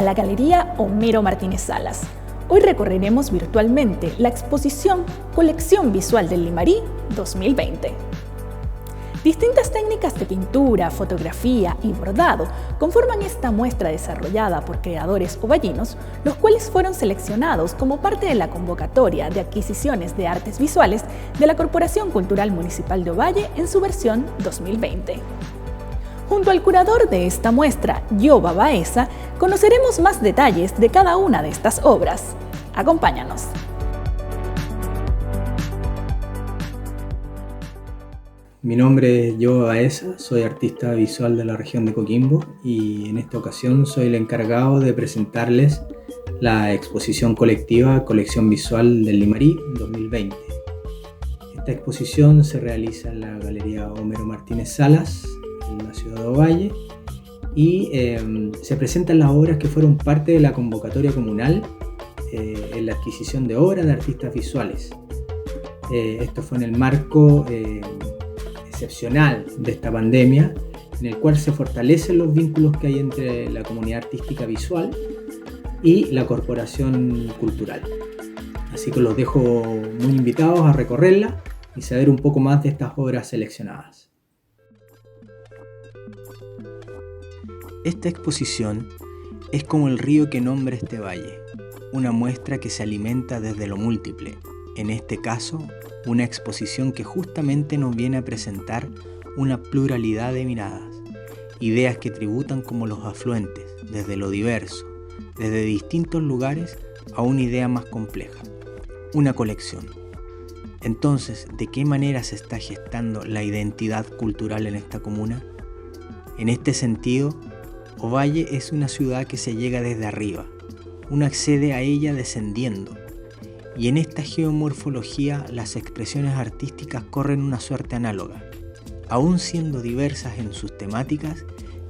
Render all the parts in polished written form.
a la Galería Homero Martínez Salas. Hoy recorreremos virtualmente la exposición Colección Visual del Limarí 2020. Distintas técnicas de pintura, fotografía y bordado conforman esta muestra desarrollada por creadores ovallinos, los cuales fueron seleccionados como parte de la convocatoria de adquisiciones de artes visuales de la Corporación Cultural Municipal de Ovalle en su versión 2020. Junto al curador de esta muestra, Yoba Baeza, conoceremos más detalles de cada una de estas obras. Acompáñanos. Mi nombre es Yoba Baeza, soy artista visual de la región de Coquimbo y en esta ocasión soy el encargado de presentarles la exposición colectiva Colección Visual del Limarí 2020. Esta exposición se realiza en la Galería Homero Martínez Salas, en la ciudad de Ovalle, y se presentan las obras que fueron parte de la convocatoria comunal en la adquisición de obras de artistas visuales. Esto fue en el marco excepcional de esta pandemia, en el cual se fortalecen los vínculos que hay entre la comunidad artística visual y la corporación cultural. Así que los dejo muy invitados a recorrerla y saber un poco más de estas obras seleccionadas. Esta exposición es como el río que nombra este valle, una muestra que se alimenta desde lo múltiple, en este caso, una exposición que justamente nos viene a presentar una pluralidad de miradas, ideas que tributan como los afluentes, desde lo diverso, desde distintos lugares a una idea más compleja, una colección. Entonces, ¿de qué manera se está gestando la identidad cultural en esta comuna? En este sentido, Ovalle es una ciudad que se llega desde arriba, uno accede a ella descendiendo, y en esta geomorfología las expresiones artísticas corren una suerte análoga. Aún siendo diversas en sus temáticas,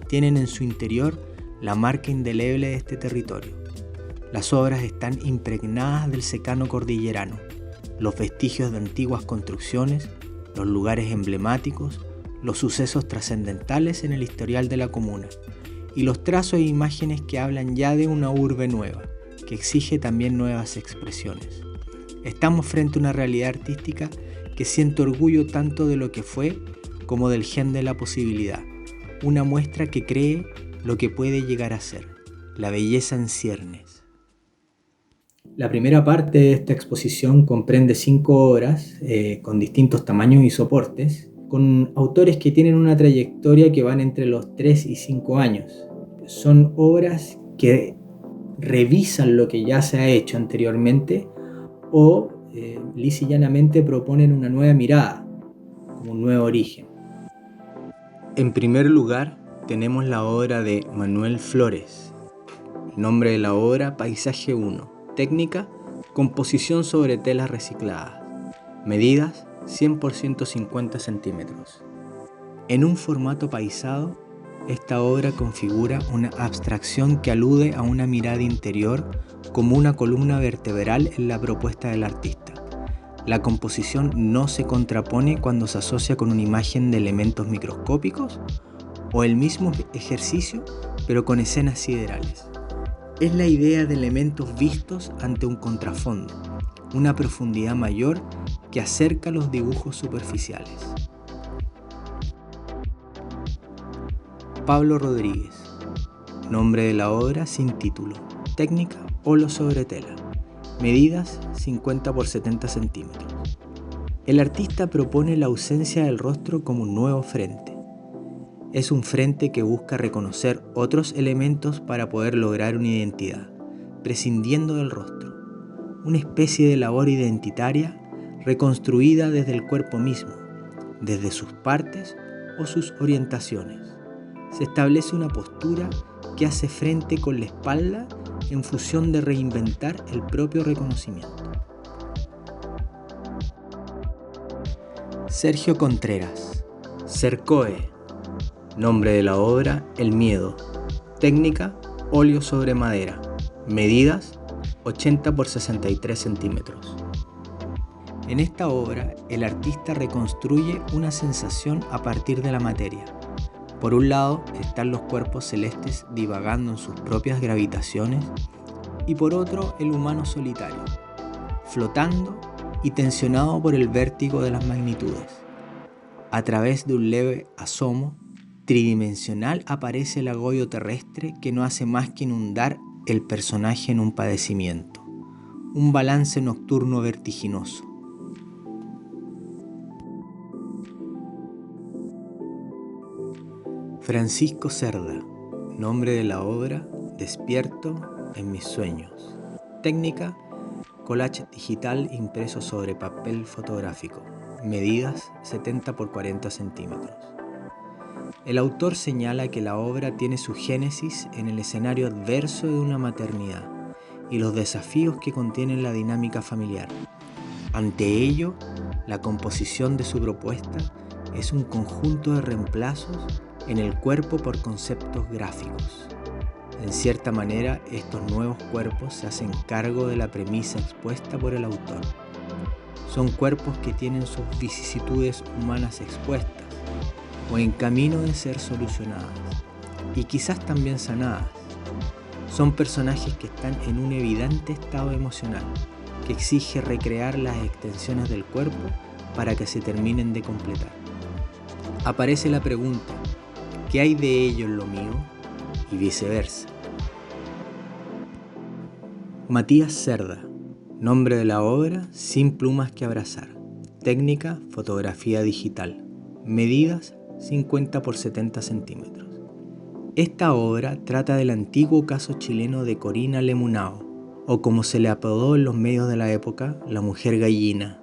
tienen en su interior la marca indeleble de este territorio. Las obras están impregnadas del secano cordillerano, los vestigios de antiguas construcciones, los lugares emblemáticos, los sucesos trascendentales en el historial de la comuna, y los trazos e imágenes que hablan ya de una urbe nueva, que exige también nuevas expresiones. Estamos frente a una realidad artística que siente orgullo tanto de lo que fue como del gen de la posibilidad, una muestra que cree lo que puede llegar a ser, la belleza en ciernes. La primera parte de esta exposición comprende 5 obras con distintos tamaños y soportes, con autores que tienen una trayectoria que van entre los 3 y 5 años. Son obras que revisan lo que ya se ha hecho anteriormente o lisa y llanamente proponen una nueva mirada, como un nuevo origen. En primer lugar, tenemos la obra de Manuel Flores. El nombre de la obra, Paisaje 1. Técnica, composición sobre telas recicladas. Medidas, 100 por 150 centímetros. En un formato paisado, esta obra configura una abstracción que alude a una mirada interior como una columna vertebral en la propuesta del artista. La composición no se contrapone cuando se asocia con una imagen de elementos microscópicos o el mismo ejercicio, pero con escenas siderales. Es la idea de elementos vistos ante un contrafondo, una profundidad mayor que acerca los dibujos superficiales. Pablo Rodríguez. Nombre de la obra sin título. Técnica, óleo sobre tela. Medidas, 50 por 70 centímetros. El artista propone la ausencia del rostro como un nuevo frente. Es un frente que busca reconocer otros elementos para poder lograr una identidad, prescindiendo del rostro. Una especie de labor identitaria reconstruida desde el cuerpo mismo, desde sus partes o sus orientaciones. Se establece una postura que hace frente con la espalda en función de reinventar el propio reconocimiento. Sergio Contreras. Cercoe. Nombre de la obra, El miedo. Técnica, óleo sobre madera. Medidas, 80 por 63 centímetros. En esta obra, el artista reconstruye una sensación a partir de la materia. Por un lado están los cuerpos celestes divagando en sus propias gravitaciones y por otro el humano solitario, flotando y tensionado por el vértigo de las magnitudes. A través de un leve asomo tridimensional aparece el agobio terrestre que no hace más que inundar el personaje en un padecimiento, un balance nocturno vertiginoso. Francisco Cerda, nombre de la obra, Despierto en mis sueños. Técnica, collage digital impreso sobre papel fotográfico. Medidas 70 por 40 centímetros. El autor señala que la obra tiene su génesis en el escenario adverso de una maternidad y los desafíos que contiene la dinámica familiar. Ante ello, la composición de su propuesta es un conjunto de reemplazos en el cuerpo por conceptos gráficos. En cierta manera, estos nuevos cuerpos se hacen cargo de la premisa expuesta por el autor. Son cuerpos que tienen sus vicisitudes humanas expuestas o en camino de ser solucionadas y quizás también sanadas. Son personajes que están en un evidente estado emocional que exige recrear las extensiones del cuerpo para que se terminen de completar. Aparece la pregunta, ¿qué hay de ello en lo mío? Y viceversa. Matías Cerda, nombre de la obra, Sin plumas que abrazar. Técnica, fotografía digital. Medidas, 50 por 70 centímetros. Esta obra trata del antiguo caso chileno de Corina Lemunao, o como se le apodó en los medios de la época, la mujer gallina.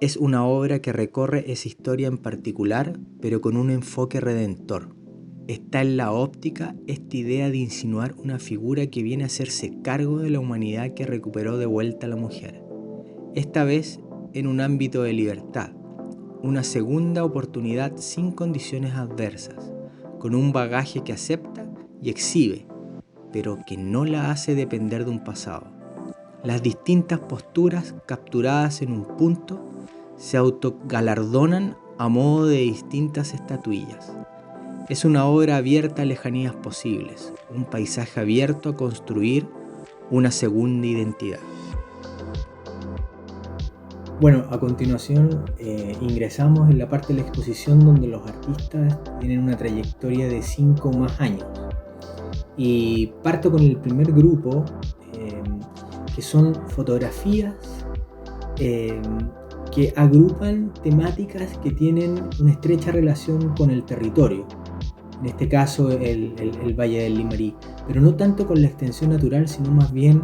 Es una obra que recorre esa historia en particular, pero con un enfoque redentor. Está en la óptica esta idea de insinuar una figura que viene a hacerse cargo de la humanidad que recuperó de vuelta a la mujer. Esta vez en un ámbito de libertad, una segunda oportunidad sin condiciones adversas, con un bagaje que acepta y exhibe, pero que no la hace depender de un pasado. Las distintas posturas capturadas en un punto se autogalardonan a modo de distintas estatuillas. Es una obra abierta a lejanías posibles, un paisaje abierto a construir una segunda identidad. Bueno, a continuación ingresamos en la parte de la exposición donde los artistas tienen una trayectoria de 5 o más años. Y parto con el primer grupo, que son fotografías que agrupan temáticas que tienen una estrecha relación con el territorio. En este caso el Valle del Limarí, pero no tanto con la extensión natural, sino más bien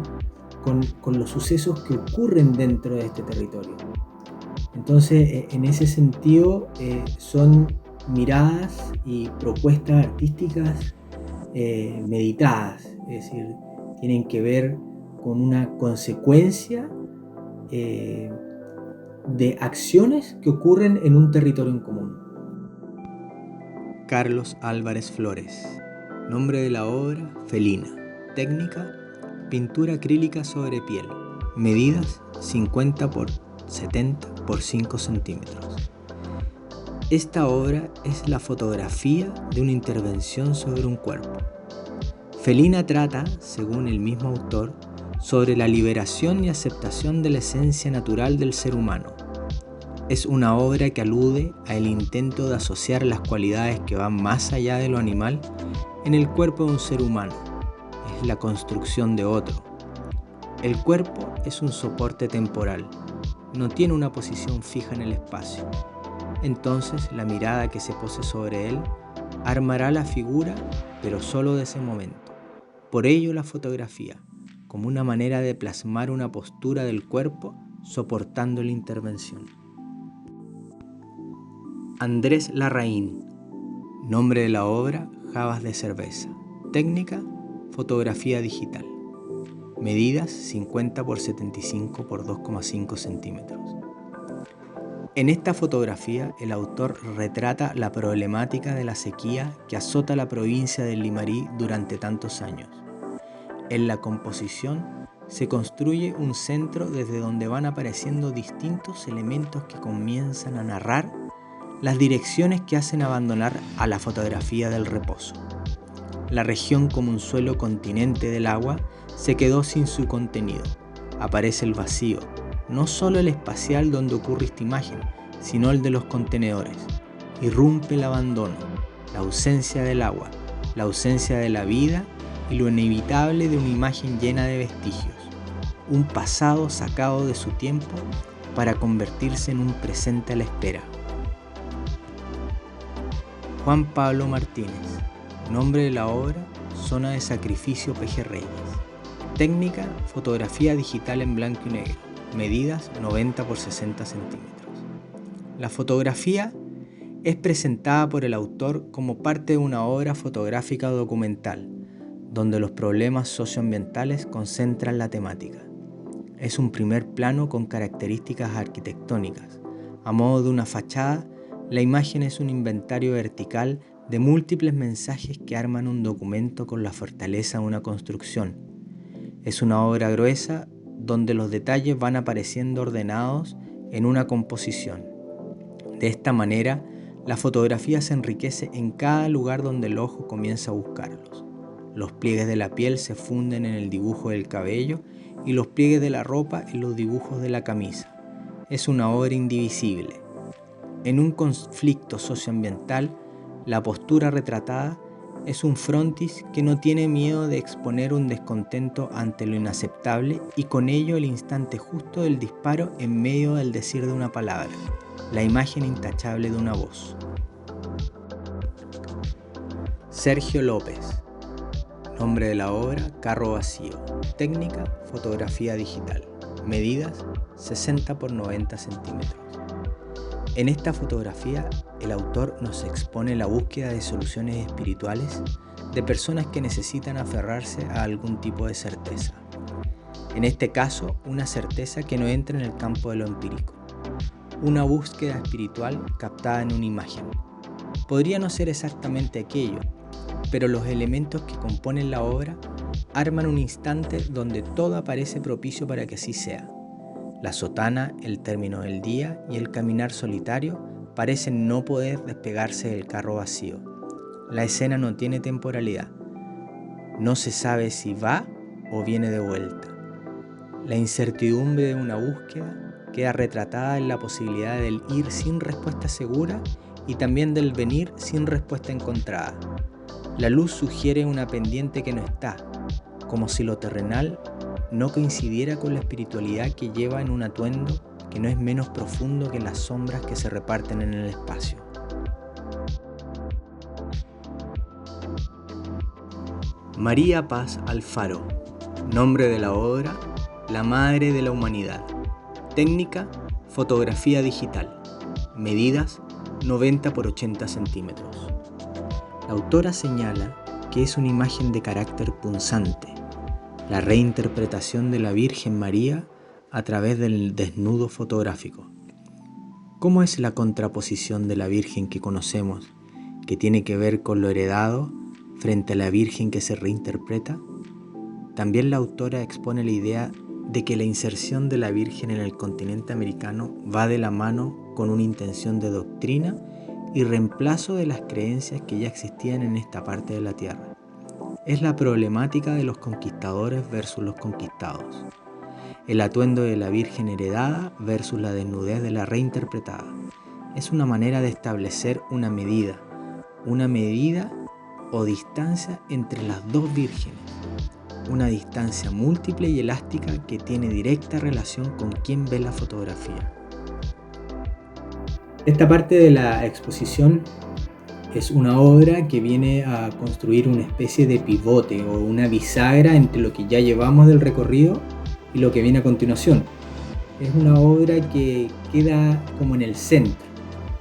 con los sucesos que ocurren dentro de este territorio. Entonces, en ese sentido, son miradas y propuestas artísticas meditadas, es decir, tienen que ver con una consecuencia de acciones que ocurren en un territorio en común. Carlos Álvarez Flores, nombre de la obra, Felina. Técnica, pintura acrílica sobre piel. Medidas, 50 por 70 por 5 centímetros. Esta obra es la fotografía de una intervención sobre un cuerpo. Felina trata, según el mismo autor, sobre la liberación y aceptación de la esencia natural del ser humano. Es una obra que alude al intento de asociar las cualidades que van más allá de lo animal en el cuerpo de un ser humano. Es la construcción de otro. El cuerpo es un soporte temporal, no tiene una posición fija en el espacio. Entonces la mirada que se pose sobre él armará la figura, pero solo de ese momento. Por ello la fotografía, como una manera de plasmar una postura del cuerpo soportando la intervención. Andrés Larraín, nombre de la obra, Jabas de cerveza. Técnica, fotografía digital. Medidas, 50 por 75 por 2,5 centímetros. En esta fotografía, el autor retrata la problemática de la sequía que azota la provincia del Limarí durante tantos años. En la composición se construye un centro desde donde van apareciendo distintos elementos que comienzan a narrar las direcciones que hacen abandonar a la fotografía del reposo. La región como un suelo continente del agua se quedó sin su contenido. Aparece el vacío, no solo el espacial donde ocurre esta imagen, sino el de los contenedores. Irrumpe el abandono, la ausencia del agua, la ausencia de la vida y lo inevitable de una imagen llena de vestigios. Un pasado sacado de su tiempo para convertirse en un presente a la espera. Juan Pablo Martínez. Nombre de la obra: Zona de Sacrificio Pejerreyes. Técnica: fotografía digital en blanco y negro. Medidas: 90 por 60 centímetros. La fotografía es presentada por el autor como parte de una obra fotográfica documental, donde los problemas socioambientales concentran la temática. Es un primer plano con características arquitectónicas. A modo de una fachada, la imagen es un inventario vertical de múltiples mensajes que arman un documento con la fortaleza de una construcción. Es una obra gruesa donde los detalles van apareciendo ordenados en una composición. De esta manera, la fotografía se enriquece en cada lugar donde el ojo comienza a buscarlos. Los pliegues de la piel se funden en el dibujo del cabello y los pliegues de la ropa en los dibujos de la camisa. Es una obra indivisible. En un conflicto socioambiental, la postura retratada es un frontis que no tiene miedo de exponer un descontento ante lo inaceptable y con ello el instante justo del disparo en medio del decir de una palabra, la imagen intachable de una voz. Sergio López. Nombre de la obra: Carro Vacío. Técnica: fotografía digital. Medidas: 60 por 90 centímetros. En esta fotografía, el autor nos expone la búsqueda de soluciones espirituales de personas que necesitan aferrarse a algún tipo de certeza. En este caso, una certeza que no entra en el campo de lo empírico. Una búsqueda espiritual captada en una imagen. Podría no ser exactamente aquello, pero los elementos que componen la obra arman un instante donde todo parece propicio para que así sea. La sotana, el término del día y el caminar solitario parecen no poder despegarse del carro vacío. La escena no tiene temporalidad. No se sabe si va o viene de vuelta. La incertidumbre de una búsqueda queda retratada en la posibilidad del ir sin respuesta segura y también del venir sin respuesta encontrada. La luz sugiere una pendiente que no está, como si lo terrenal no coincidiera con la espiritualidad que lleva en un atuendo que no es menos profundo que las sombras que se reparten en el espacio. María Paz Alfaro. Nombre de la obra: La Madre de la Humanidad. Técnica: fotografía digital. Medidas: 90 por 80 centímetros. La autora señala que es una imagen de carácter punzante, la reinterpretación de la Virgen María a través del desnudo fotográfico. ¿Cómo es la contraposición de la Virgen que conocemos, que tiene que ver con lo heredado, frente a la Virgen que se reinterpreta? También la autora expone la idea de que la inserción de la Virgen en el continente americano va de la mano con una intención de doctrina y reemplazo de las creencias que ya existían en esta parte de la tierra. Es la problemática de los conquistadores versus los conquistados. El atuendo de la Virgen heredada versus la desnudez de la reinterpretada. Es una manera de establecer una medida o distancia entre las dos vírgenes. Una distancia múltiple y elástica que tiene directa relación con quien ve la fotografía. Esta parte de la exposición es una obra que viene a construir una especie de pivote o una bisagra entre lo que ya llevamos del recorrido y lo que viene a continuación. Es una obra que queda como en el centro,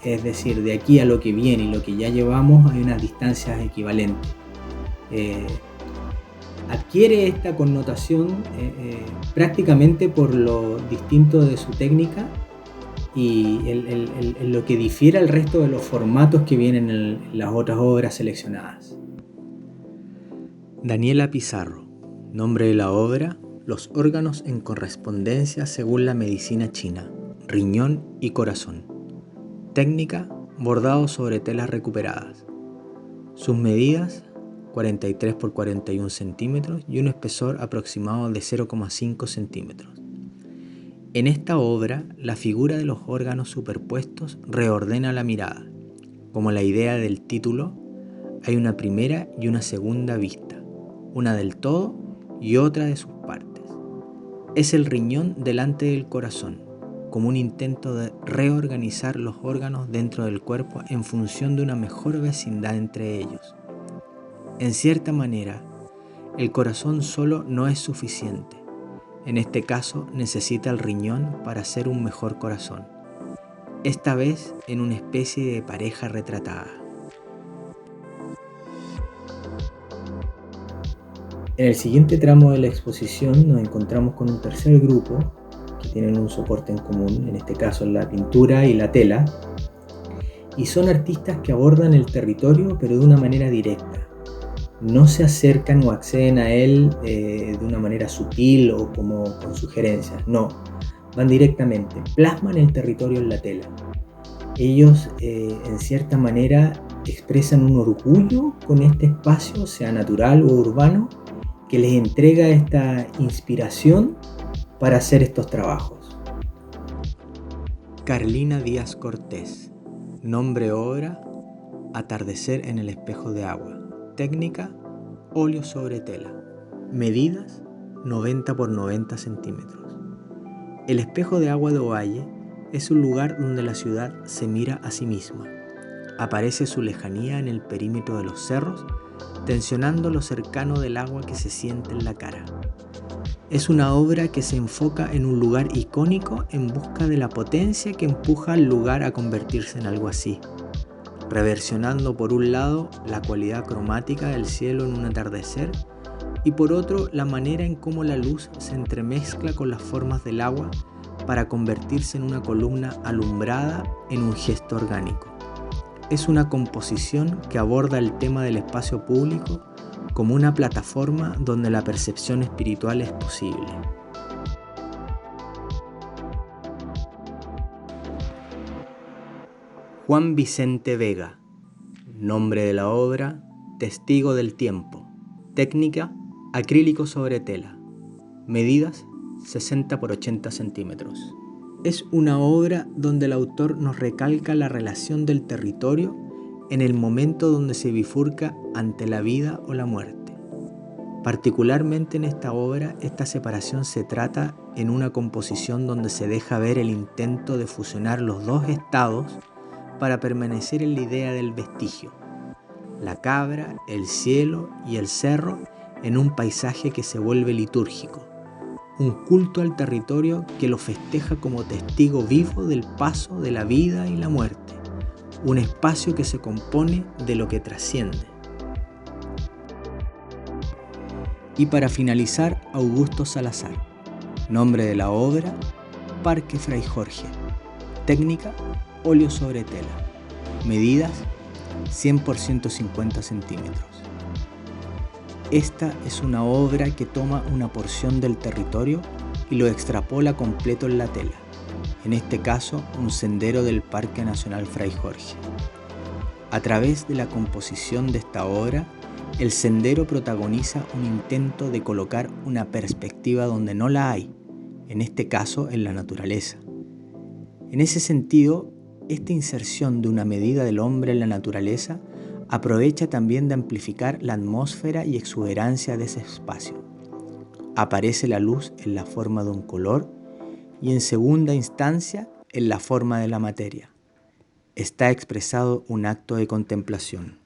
es decir, de aquí a lo que viene y lo que ya llevamos hay unas distancias equivalentes. Adquiere esta connotación prácticamente por lo distinto de su técnica y en lo que difiere al resto de los formatos que vienen en las otras obras seleccionadas. Daniela Pizarro. Nombre de la obra: Los órganos en correspondencia según la medicina china, riñón y corazón. Técnica: bordado sobre telas recuperadas. Sus medidas 43 por 41 centímetros y un espesor aproximado de 0,5 centímetros. En esta obra, la figura de los órganos superpuestos reordena la mirada. Como la idea del título, hay una primera y una segunda vista, una del todo y otra de sus partes. Es el riñón delante del corazón, como un intento de reorganizar los órganos dentro del cuerpo en función de una mejor vecindad entre ellos. En cierta manera, el corazón solo no es suficiente. En este caso, necesita el riñón para ser un mejor corazón, esta vez en una especie de pareja retratada. En el siguiente tramo de la exposición nos encontramos con un tercer grupo que tienen un soporte en común, en este caso la pintura y la tela, y son artistas que abordan el territorio pero de una manera directa. No se acercan o acceden a él de una manera sutil o como con sugerencias, no, van directamente, plasman el territorio en la tela. Ellos en cierta manera expresan un orgullo con este espacio, sea natural o urbano, que les entrega esta inspiración para hacer estos trabajos. Carlina Díaz Cortés, nombre obra, Atardecer en el espejo de agua. Técnica, óleo sobre tela. Medidas, 90 por 90 centímetros. El espejo de agua de Ovalle es un lugar donde la ciudad se mira a sí misma. Aparece su lejanía en el perímetro de los cerros, tensionando lo cercano del agua que se siente en la cara. Es una obra que se enfoca en un lugar icónico en busca de la potencia que empuja al lugar a convertirse en algo así, reversionando por un lado la cualidad cromática del cielo en un atardecer y por otro la manera en cómo la luz se entremezcla con las formas del agua para convertirse en una columna alumbrada en un gesto orgánico. Es una composición que aborda el tema del espacio público como una plataforma donde la percepción espiritual es posible. Juan Vicente Vega, nombre de la obra, Testigo del tiempo. Técnica, acrílico sobre tela. Medidas, 60 por 80 centímetros. Es una obra donde el autor nos recalca la relación del territorio en el momento donde se bifurca ante la vida o la muerte. Particularmente en esta obra, esta separación se trata en una composición donde se deja ver el intento de fusionar los dos estados para permanecer en la idea del vestigio, la cabra, el cielo y el cerro en un paisaje que se vuelve litúrgico, un culto al territorio que lo festeja como testigo vivo del paso de la vida y la muerte, un espacio que se compone de lo que trasciende. Y para finalizar, Augusto Salazar, nombre de la obra, Parque Fray Jorge, técnica, óleo sobre tela, medidas 100 por 150 centímetros. Esta es una obra que toma una porción del territorio y lo extrapola completo en la tela, en este caso un sendero del Parque Nacional Fray Jorge. A través de la composición de esta obra, el sendero protagoniza un intento de colocar una perspectiva donde no la hay, en este caso en la naturaleza. En ese sentido, esta inserción de una medida del hombre en la naturaleza aprovecha también de amplificar la atmósfera y exuberancia de ese espacio. Aparece la luz en la forma de un color y en segunda instancia en la forma de la materia. Está expresado un acto de contemplación.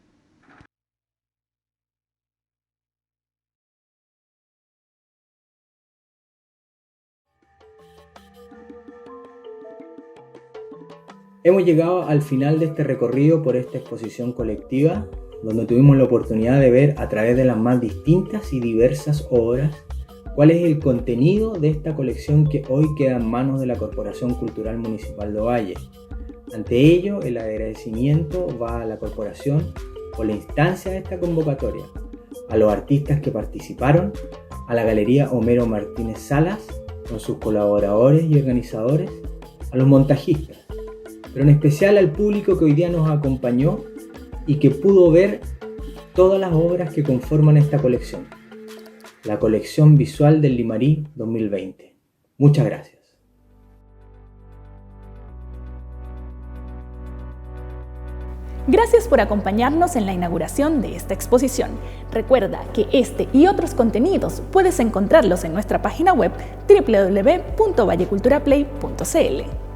Hemos llegado al final de este recorrido por esta exposición colectiva, donde tuvimos la oportunidad de ver a través de las más distintas y diversas obras cuál es el contenido de esta colección que hoy queda en manos de la Corporación Cultural Municipal de Ovalle. Ante ello, el agradecimiento va a la corporación por la instancia de esta convocatoria, a los artistas que participaron, a la Galería Homero Martínez Salas, con sus colaboradores y organizadores, a los montajistas, pero en especial al público que hoy día nos acompañó y que pudo ver todas las obras que conforman esta colección, la colección visual del Limarí 2020. Muchas gracias. Gracias por acompañarnos en la inauguración de esta exposición. Recuerda que este y otros contenidos puedes encontrarlos en nuestra página web www.valleculturaplay.cl.